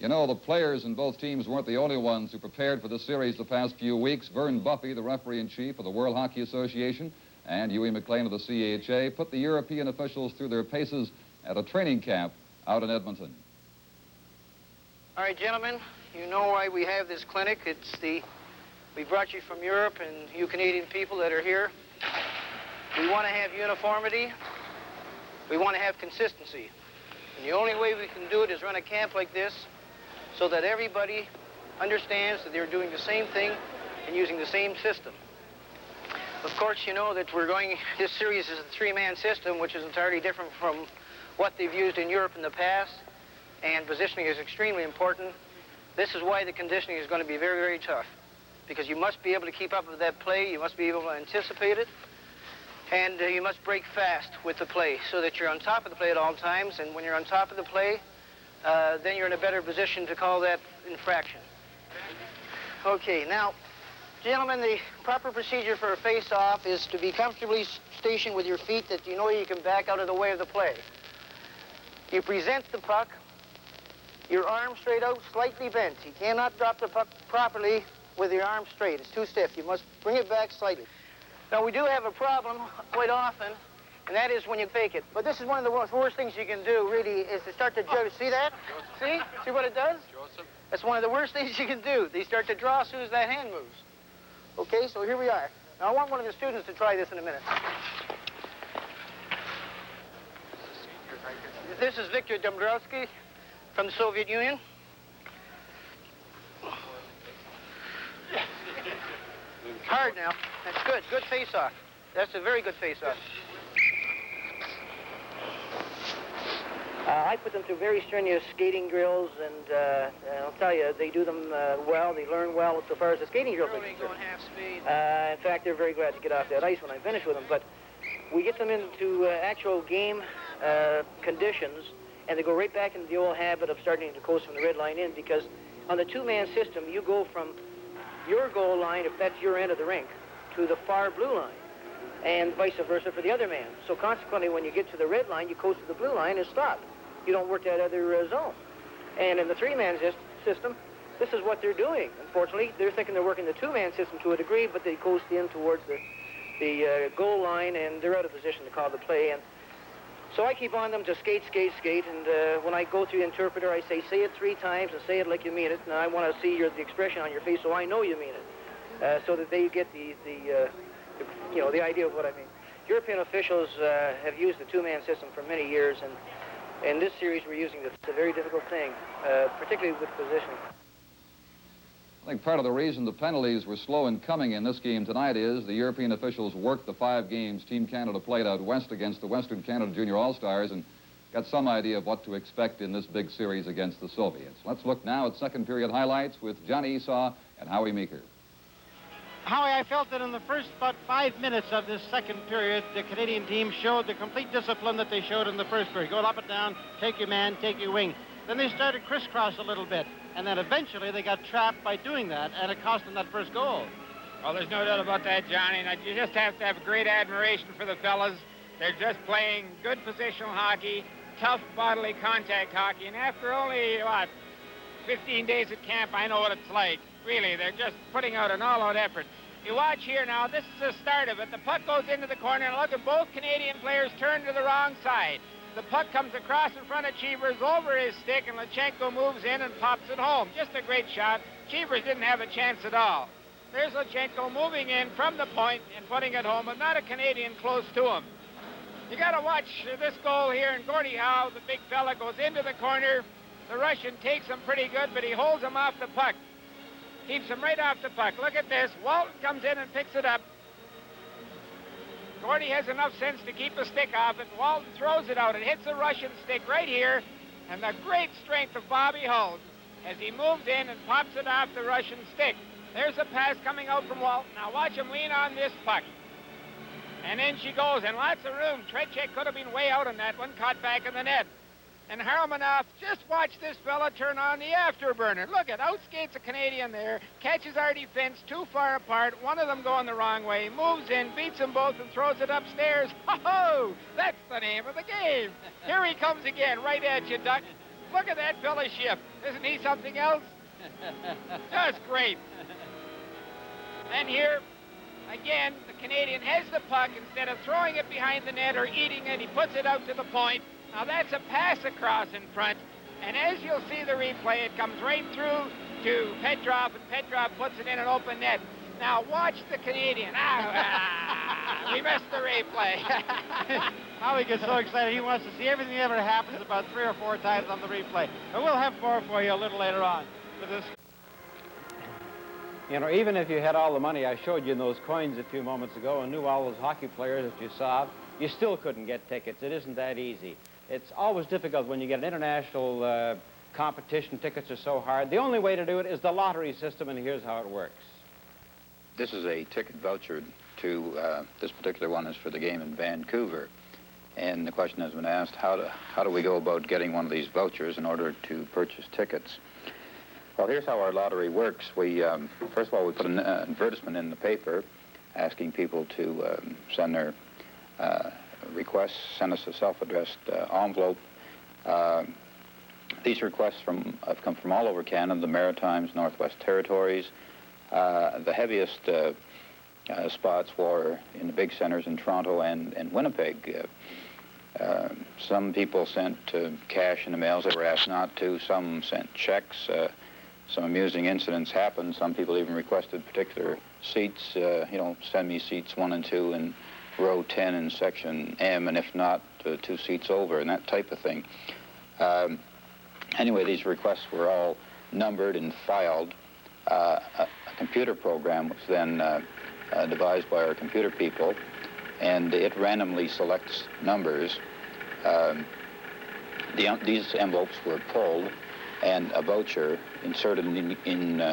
You know, the players in both teams weren't the only ones who prepared for the series the past few weeks. Vern Buffy, the referee-in-chief of the World Hockey Association, and Huey McLean of the CHA put the European officials through their paces at a training camp out in Edmonton. All right, gentlemen, you know why we have this clinic. We brought you from Europe and you Canadian people that are here. We want to have uniformity. We want to have consistency. And the only way we can do it is run a camp like this so that everybody understands that they're doing the same thing and using the same system. Of course, you know that this series is a three-man system, which is entirely different from what they've used in Europe in the past, and positioning is extremely important. This is why the conditioning is going to be very, very tough, because you must be able to keep up with that play, you must be able to anticipate it, and you must break fast with the play so that you're on top of the play at all times, and when you're on top of the play, then you're in a better position to call that infraction. Okay, now, gentlemen, the proper procedure for a face-off is to be comfortably stationed with your feet that you know you can back out of the way of the play. You present the puck, your arm straight out, slightly bent. You cannot drop the puck properly with your arm straight. It's too stiff. You must bring it back slightly. Now, we do have a problem quite often, and that is when you fake it. But this is one of the worst things you can do, really, is to start to judge. See that? See? See what it does? Joseph. That's one of the worst things you can do. They start to draw as soon as that hand moves. Okay, so here we are. Now, I want one of the students to try this in a minute. This is Victor Dombrowski from the Soviet Union. Hard now. That's good. Good face-off. That's a very good face-off. I put them through very strenuous skating drills, and I'll tell you, they do them well. They learn well as far as the skating drills are concerned. Going half speed. In fact, they're very glad to get off that ice when I finish with them. But we get them into actual game conditions, and they go right back into the old habit of starting to coast from the red line in, because on the two-man system, you go from your goal line, if that's your end of the rink, to the far blue line, and vice versa for the other man. So consequently, when you get to the red line, you coast to the blue line and stop. You don't work that other zone. And in the three-man system, this is what they're doing. Unfortunately, they're thinking they're working the two-man system to a degree, but they coast in towards the goal line, and they're out of position to call the play. And so I keep on them to skate, skate, skate, and when I go through the interpreter, I say it 3 times and say it like you mean it. And I want to see the expression on your face so I know you mean it, so that they get the idea of what I mean. European officials have used the two-man system for many years, and in this series we're using this. It's a very difficult thing, particularly with positioning. I think part of the reason the penalties were slow in coming in this game tonight is the European officials worked the 5 games Team Canada played out west against the Western Canada Junior All-Stars and got some idea of what to expect in this big series against the Soviets. Let's look now at second period highlights with Johnny Esau and Howie Meeker. Howie, I felt that in the first about 5 minutes of this second period, the Canadian team showed the complete discipline that they showed in the first period. Go up and down, take your man, take your wing. Then they started crisscross a little bit, and then eventually they got trapped by doing that, and it cost them that first goal. Well, there's no doubt about that, Johnny. Now, you just have to have great admiration for the fellas. They're just playing good positional hockey, tough bodily contact hockey, and after only, 15 days at camp, I know what it's like. Really, they're just putting out an all-out effort. You watch here now, this is the start of it. The puck goes into the corner, and look at both Canadian players turn to the wrong side. The puck comes across in front of Cheevers over his stick, and Lachenko moves in and pops it home. Just a great shot. Cheevers didn't have a chance at all. There's Lachenko moving in from the point and putting it home, but not a Canadian close to him. You got to watch this goal here, and Gordie Howe, the big fella, goes into the corner. The Russian takes him pretty good, but he holds him off the puck. Keeps him right off the puck. Look at this. Walton comes in and picks it up. Gordie has enough sense to keep the stick off it. Walton throws it out. It hits the Russian stick right here. And the great strength of Bobby Hull as he moves in and pops it off the Russian stick. There's a pass coming out from Walton. Now watch him lean on this puck. And in she goes, and lots of room. Tretiak could have been way out on that one, caught back in the net. And Harmanoff, just watch this fella turn on the afterburner. Look, it outskates a Canadian there, catches our defense too far apart, one of them going the wrong way, moves in, beats them both, and throws it upstairs. Ho-ho! That's the name of the game. Here he comes again, right at you, Duck. look at that fellowship. Isn't he something else? Just great. And here, again, the Canadian has the puck. Instead of throwing it behind the net or eating it, he puts it out to the point. Now that's a pass across in front. And as you'll see the replay, it comes right through to Petrov, and Petrov puts it in an open net. Now watch the Canadian. We missed the replay. Howie gets so excited he wants to see everything that ever happens about 3 or 4 times on the replay. And we'll have more for you a little later on. For this. You know, even if you had all the money I showed you in those coins a few moments ago and knew all those hockey players that you saw, you still couldn't get tickets. It isn't that easy. It's always difficult when you get an international competition. Tickets are so hard. The only way to do it is the lottery system, and here's how it works. This is a ticket voucher to, this particular one is for the game in Vancouver. And the question has been asked, how do we go about getting one of these vouchers in order to purchase tickets? Well, here's how our lottery works. We, first of all, we put an advertisement in the paper asking people to send their requests, send us a self-addressed envelope. These requests have come from all over Canada, the Maritimes, Northwest Territories. The heaviest spots were in the big centers in Toronto and Winnipeg. Some people sent cash in the mails. They were asked not to. Some sent checks. Some amusing incidents happened. Some people even requested particular seats. You know, send me seats 1 and 2 in row 10 in section M, and if not, 2 seats over, and that type of thing. Anyway, these requests were all numbered and filed. A computer program was then devised by our computer people, and it randomly selects numbers. These envelopes were pulled, and a voucher inserted in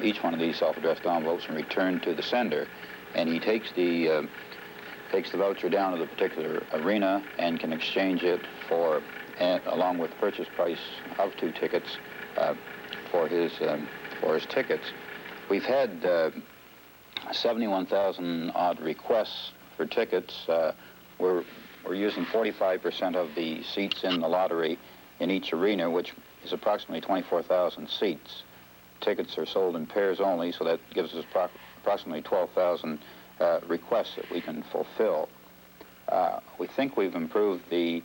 each one of these self-addressed envelopes and returned to the sender. And he takes the voucher down to the particular arena and can exchange it for, along with the purchase price of 2 tickets, for his tickets. We've had 71,000 odd requests for tickets. We're using 45% of the seats in the lottery in each arena, which is approximately 24,000 seats. Tickets are sold in pairs only, so that gives us approximately 12,000 requests that we can fulfill. We think we've improved the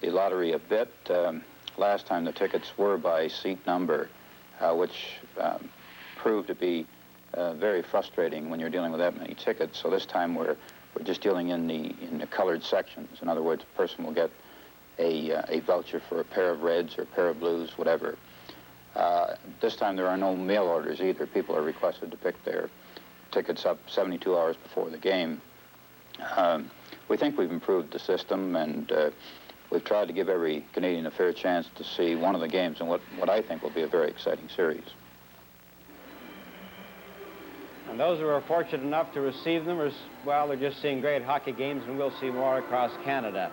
lottery a bit. Last time the tickets were by seat number, which proved to be very frustrating when you're dealing with that many tickets. So this time we're just dealing in the colored sections. In other words, a person will get a voucher for a pair of reds or a pair of blues, whatever. This time there are no mail orders either. People are requested to pick their tickets up 72 hours before the game. We think we've improved the system, and we've tried to give every Canadian a fair chance to see one of the games in what I think will be a very exciting series. And those who are fortunate enough to receive them are, well, they're just seeing great hockey games, and we'll see more across Canada.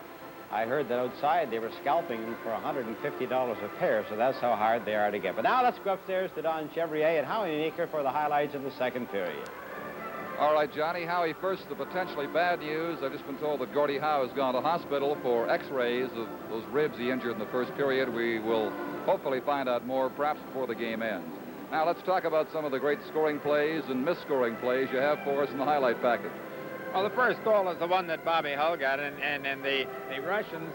I heard that outside they were scalping them for $150 a pair, so that's how hard they are to get. But now let's go upstairs to Don Chevrier and Howie Meeker for the highlights of the second period. All right, Johnny. Howie, first, the potentially bad news. I've just been told that Gordie Howe has gone to hospital for x-rays of those ribs he injured in the first period. We will hopefully find out more, perhaps before the game ends. Now, let's talk about some of the great scoring plays and misscoring plays you have for us in the highlight package. Well, the first goal is the one that Bobby Hull got, and the Russians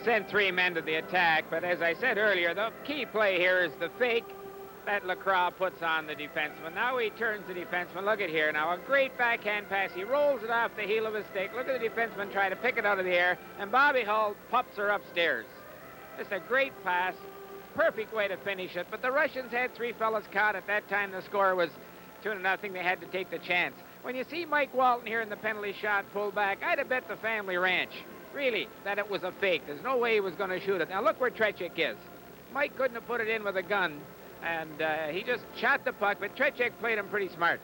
sent 3 men to the attack. But as I said earlier, the key play here is the fake that Lacroix puts on the defenseman. Now he turns the defenseman. Look at here. Now a great backhand pass. He rolls it off the heel of his stick. Look at the defenseman try to pick it out of the air, and Bobby Hull pops her upstairs. Just a great pass. Perfect way to finish it. But the Russians had 3 fellas caught. At that time, the score was 2-0. They had to take the chance. When you see Mike Walton here in the penalty shot pull back, I'd have bet the family ranch, really, that it was a fake. There's no way he was going to shoot it. Now look where Tretiak is. Mike couldn't have put it in with a gun, and he just shot the puck, but Tretiak played him pretty smart.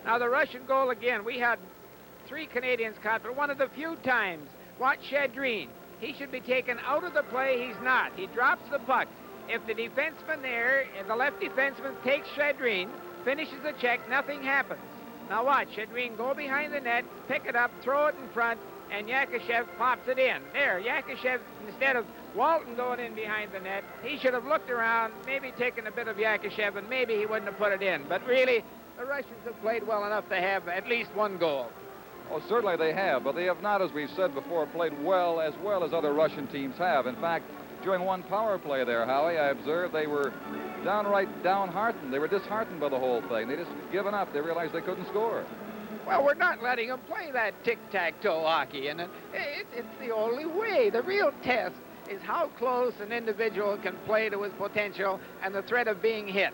Now the Russian goal again. We had 3 Canadians caught, but one of the few times. Watch Shadreen. He should be taken out of the play. He's not. He drops the puck. If the defenseman there, the left defenseman takes Shadreen, finishes the check, nothing happens. Now watch, Shadreen go behind the net, pick it up, throw it in front, and Yakushev pops it in. There, Yakushev, instead of Walton going in behind the net, he should have looked around, maybe taken a bit of Yakushev, and maybe he wouldn't have put it in. But really, the Russians have played well enough to have at least one goal. Oh, certainly they have, but they have not, as we've said before, played well as other Russian teams have. In fact, during one power play there, Howie, I observed they were downright downhearted. They were disheartened by the whole thing. They just given up. They realized they couldn't score. Well, we're not letting them play that tic-tac-toe hockey, and it's the only way. The real test is how close an individual can play to his potential and the threat of being hit.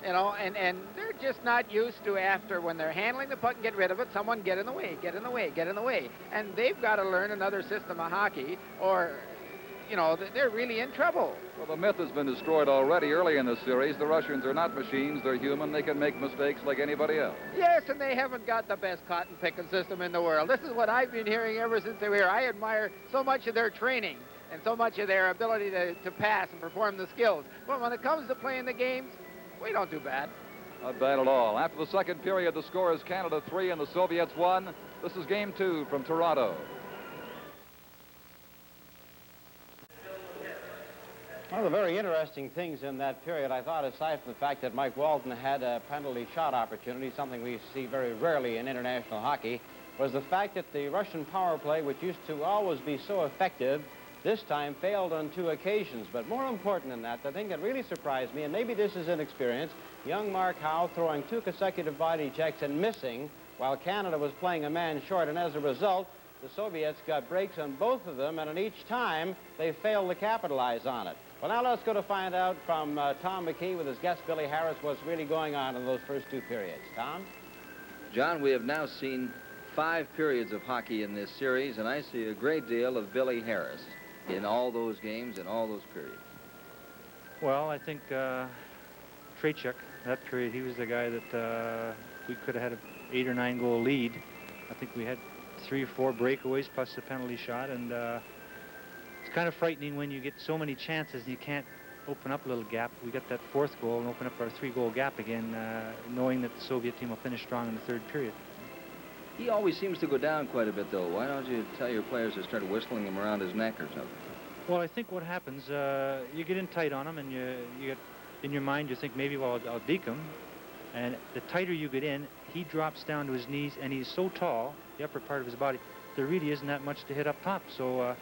You know, and they're just not used to, after when they're handling the puck and get rid of it, someone get in the way, get in the way, get in the way. And they've got to learn another system of hockey, or, you know, they're really in trouble. Well, the myth has been destroyed already early in the series. The Russians are not machines. They're human. They can make mistakes like anybody else. Yes, and they haven't got the best cotton picking system in the world. This is what I've been hearing ever since they were here. I admire so much of their training and so much of their ability to pass and perform the skills. But when it comes to playing the games, we don't do bad. Not bad at all. After the second period, the score is Canada 3 and the Soviets 1. This is Game 2 from Toronto. One of the very interesting things in that period, I thought, aside from the fact that Mike Walton had a penalty shot opportunity, something we see very rarely in international hockey, was the fact that the Russian power play, which used to always be so effective, this time failed on 2 occasions. But more important than that, the thing that really surprised me, and maybe this is inexperience, young Mark Howe throwing 2 consecutive body checks and missing while Canada was playing a man short, and as a result, the Soviets got breaks on both of them, and in each time, they failed to capitalize on it. Well, now let's go to find out from Tom McKee with his guest Billy Harris what's really going on in those first 2 periods. Tom? John, we have now seen 5 periods of hockey in this series, and I see a great deal of Billy Harris in all those games and all those periods. Well, I think Trachuk, that period, he was the guy that we could have had an 8 or 9 goal lead. I think we had 3 or 4 breakaways plus the penalty shot, and it's kind of frightening when you get so many chances and you can't open up a little gap. We got that 4th goal and open up our 3-goal gap again, knowing that the Soviet team will finish strong in the 3rd period. He always seems to go down quite a bit, though. Why don't you tell your players to start whistling him around his neck or something? Well, I think what happens, you get in tight on him, and you get in your mind, you think maybe, well, I'll deke him. And the tighter you get in, he drops down to his knees, and he's so tall, the upper part of his body, there really isn't that much to hit up top. So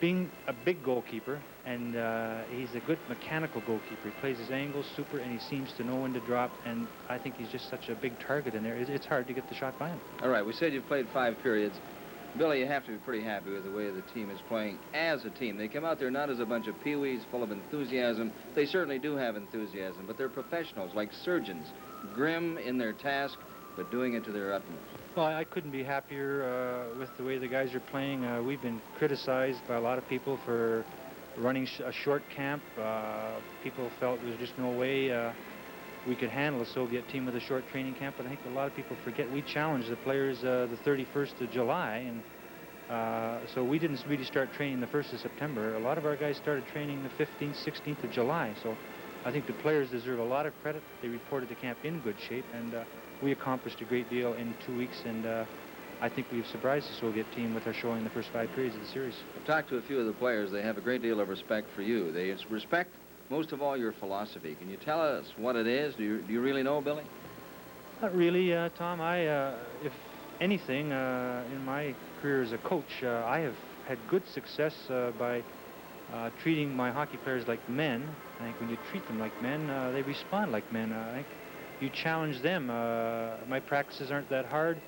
being a big goalkeeper, and he's a good mechanical goalkeeper. He plays his angles super, and he seems to know when to drop, and I think he's just such a big target in there. It's hard to get the shot by him. All right, we said you've played 5 periods. Billy, you have to be pretty happy with the way the team is playing as a team. They come out there not as a bunch of peewees full of enthusiasm. They certainly do have enthusiasm, but they're professionals, like surgeons, grim in their task, but doing it to their utmost. Well, I couldn't be happier with the way the guys are playing. We've been criticized by a lot of people for running a short camp. People felt there was just no way we could handle a Soviet team with a short training camp, but I think a lot of people forget we challenged the players the 31st of July, and so we didn't really start training the 1st of September. A lot of our guys started training the 15th, 16th of July, so I think the players deserve a lot of credit. They reported to camp in good shape, and we accomplished a great deal in 2 weeks, and I think we've surprised the Soviet team with our showing the first 5 periods of the series. I've talked to a few of the players. They have a great deal of respect for you. They respect, most of all, your philosophy. Can you tell us what it is? Do you really know, Billy? Not really, Tom. If anything, in my career as a coach, I have had good success by treating my hockey players like men. I think when you treat them like men, they respond like men. I think you challenge them. My practices aren't that hard,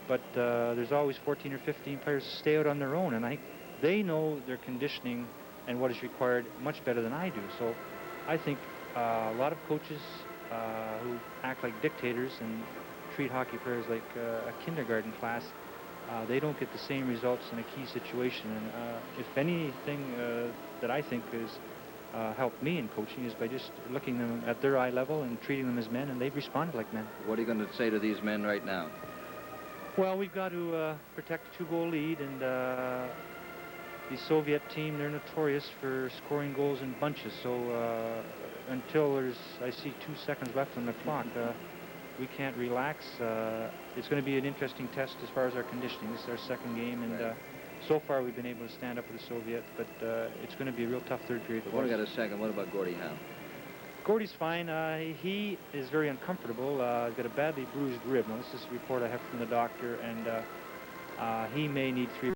but there's always 14 or 15 players who stay out on their own, and I think they know their conditioning and what is required much better than I do. So I think a lot of coaches who act like dictators and treat hockey players like a kindergarten class, they don't get the same results in a key situation. And if anything that I think has helped me in coaching is by just looking them at their eye level and treating them as men, and they've responded like men. What are you going to say to these men right now? Well, we've got to protect a 2-goal lead, and the Soviet team, they're notorious for scoring goals in bunches, so until I see 2 seconds left on the clock, we can't relax. It's going to be an interesting test as far as our conditioning. This is our second game, and so far we've been able to stand up with the Soviet, but it's going to be a real tough third period for us. We've got a second. What about Gordie Howe? Gordie's fine. He is very uncomfortable. He's got a badly bruised rib. Now, this is a report I have from the doctor, and he may need 3